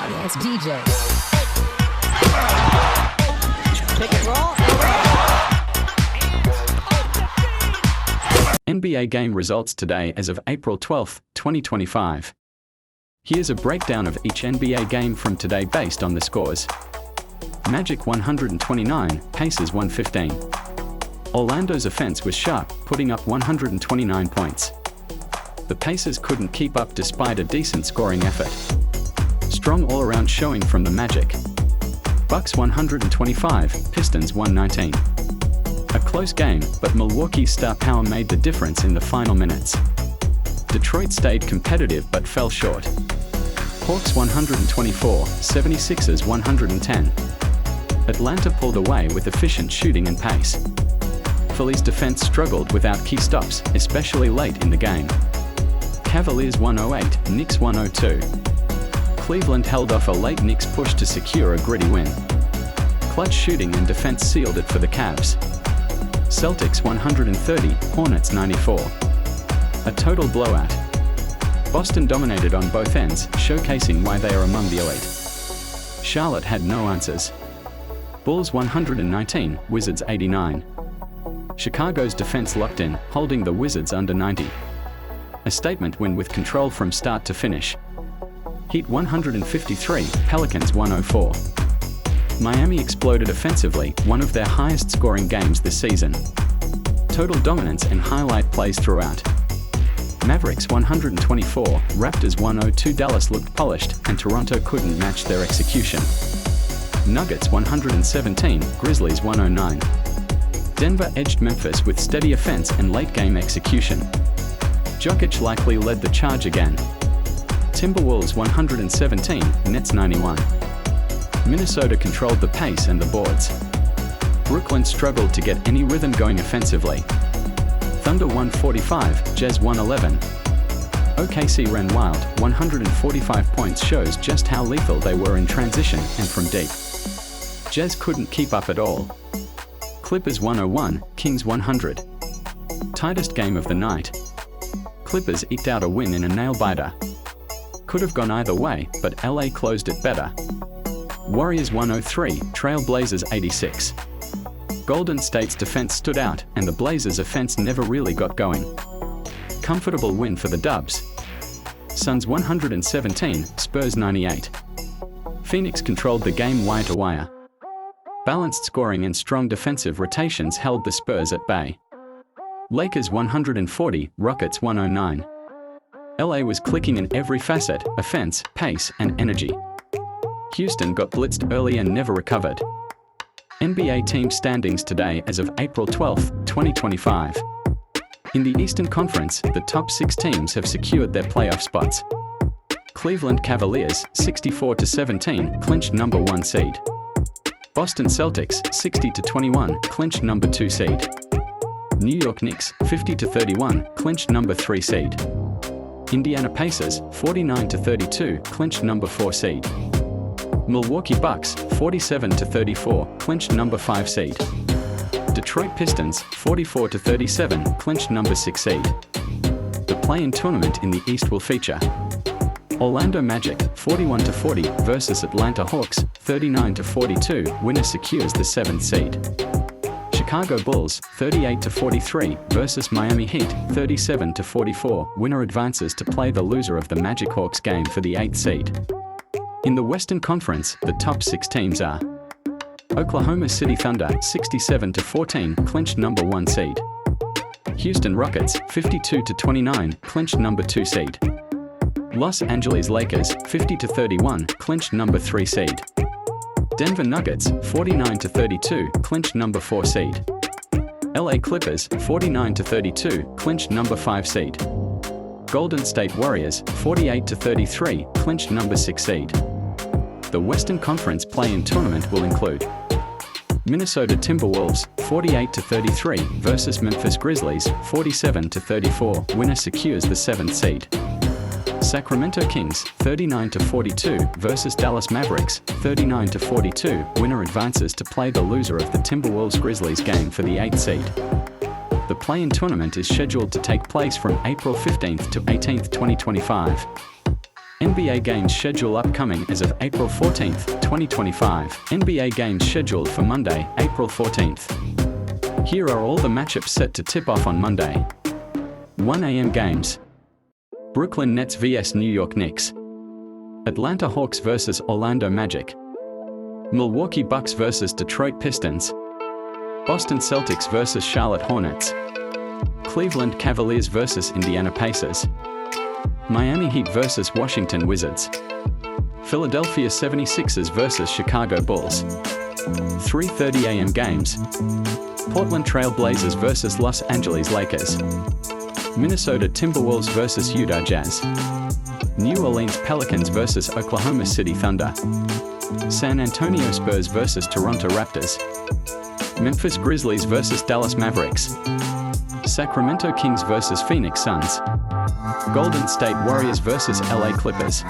Yes, DJ. Pick and roll. NBA game results today as of April 12, 2025. Here's a breakdown of each NBA game from today based on the scores. Magic 129, Pacers 115. Orlando's offense was sharp, putting up 129 points. The Pacers couldn't keep up despite a decent scoring effort. Strong all-around showing from the Magic. Bucks 125, Pistons 119. A close game, but Milwaukee's star power made the difference in the final minutes. Detroit stayed competitive but fell short. Hawks 124, 76ers 110. Atlanta pulled away with efficient shooting and pace. Philly's defense struggled without key stops, especially late in the game. Cavaliers 108, Knicks 102. Cleveland held off a late Knicks push to secure a gritty win. Clutch shooting and defense sealed it for the Cavs. Celtics 130, Hornets 94. A total blowout. Boston dominated on both ends, showcasing why they are among the elite. Charlotte had no answers. Bulls 119, Wizards 89. Chicago's defense locked in, holding the Wizards under 90. A statement win with control from start to finish. Heat 153, Pelicans 104. Miami exploded offensively, one of their highest scoring games this season. Total dominance and highlight plays throughout. Mavericks 124, Raptors 102. Dallas looked polished, and Toronto couldn't match their execution. Nuggets 117, Grizzlies 109. Denver edged Memphis with steady offense and late-game execution. Jokic likely led the charge again. Timberwolves 117, Nets 91. Minnesota controlled the pace and the boards. Brooklyn struggled to get any rhythm going offensively. Thunder 145, Jazz 111. OKC ran wild, 145 points shows just how lethal they were in transition and from deep. Jazz couldn't keep up at all. Clippers 101, Kings 100. Tightest game of the night. Clippers eked out a win in a nail-biter. Could have gone either way, but LA closed it better. Warriors 103, Trail Blazers 86. Golden State's defense stood out, and the Blazers' offense never really got going. Comfortable win for the Dubs. Suns 117, Spurs 98. Phoenix controlled the game wire to wire. Balanced scoring and strong defensive rotations held the Spurs at bay. Lakers 140, Rockets 109. LA was clicking in every facet: offense, pace, and energy. Houston got blitzed early and never recovered. NBA team standings today as of April 12, 2025. In the Eastern Conference, the top 6 teams have secured their playoff spots. Cleveland Cavaliers, 64-17, clinched number 1 seed. Boston Celtics, 60-21, clinched number 2 seed. New York Knicks, 50-31, clinched number 3 seed. Indiana Pacers, 49-32, clinched number 4 seed. Milwaukee Bucks, 47-34, clinched number 5 seed. Detroit Pistons, 44-37, clinched number 6 seed. The play-in tournament in the East will feature Orlando Magic, 41-40 versus Atlanta Hawks, 39-42, winner secures the 7th seed. Chicago Bulls, 38-43 versus Miami Heat, 37-44, winner advances to play the loser of the Magic Hawks game for the 8th seed. In the Western Conference, the top 6 teams are Oklahoma City Thunder, 67-14, clinched number 1 seed. Houston Rockets, 52-29, clinched number 2 seed. Los Angeles Lakers, 50-31, clinched number 3 seed. Denver Nuggets, 49-32, clinched number 4 seed. LA Clippers, 49-32, clinched number 5 seed. Golden State Warriors, 48-33, clinched number 6 seed. The Western Conference play-in tournament will include Minnesota Timberwolves, 48-33 versus Memphis Grizzlies, 47-34, winner secures the 7th seed. Sacramento Kings, 39-42 versus Dallas Mavericks, 39-42, winner advances to play the loser of the Timberwolves-Grizzlies game for the 8th seed. The play-in tournament is scheduled to take place from April 15th to 18th, 2025. NBA games schedule upcoming as of April 14th, 2025. NBA games scheduled for Monday, April 14th. Here are all the matchups set to tip off on Monday. 1 a.m. games. Brooklyn Nets vs New York Knicks. Atlanta Hawks vs Orlando Magic. Milwaukee Bucks vs Detroit Pistons. Boston Celtics vs Charlotte Hornets. Cleveland Cavaliers vs Indiana Pacers. Miami Heat vs Washington Wizards. Philadelphia 76ers vs Chicago Bulls. 3:30 a.m. games. Portland Trail Blazers vs Los Angeles Lakers. Minnesota Timberwolves vs Utah Jazz. New Orleans Pelicans vs Oklahoma City Thunder. San Antonio Spurs vs Toronto Raptors. Memphis Grizzlies vs Dallas Mavericks. Sacramento Kings vs Phoenix Suns. Golden State Warriors vs LA Clippers.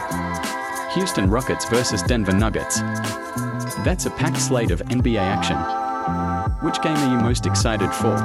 Houston Rockets vs Denver Nuggets. That's a packed slate of NBA action. Which game are you most excited for?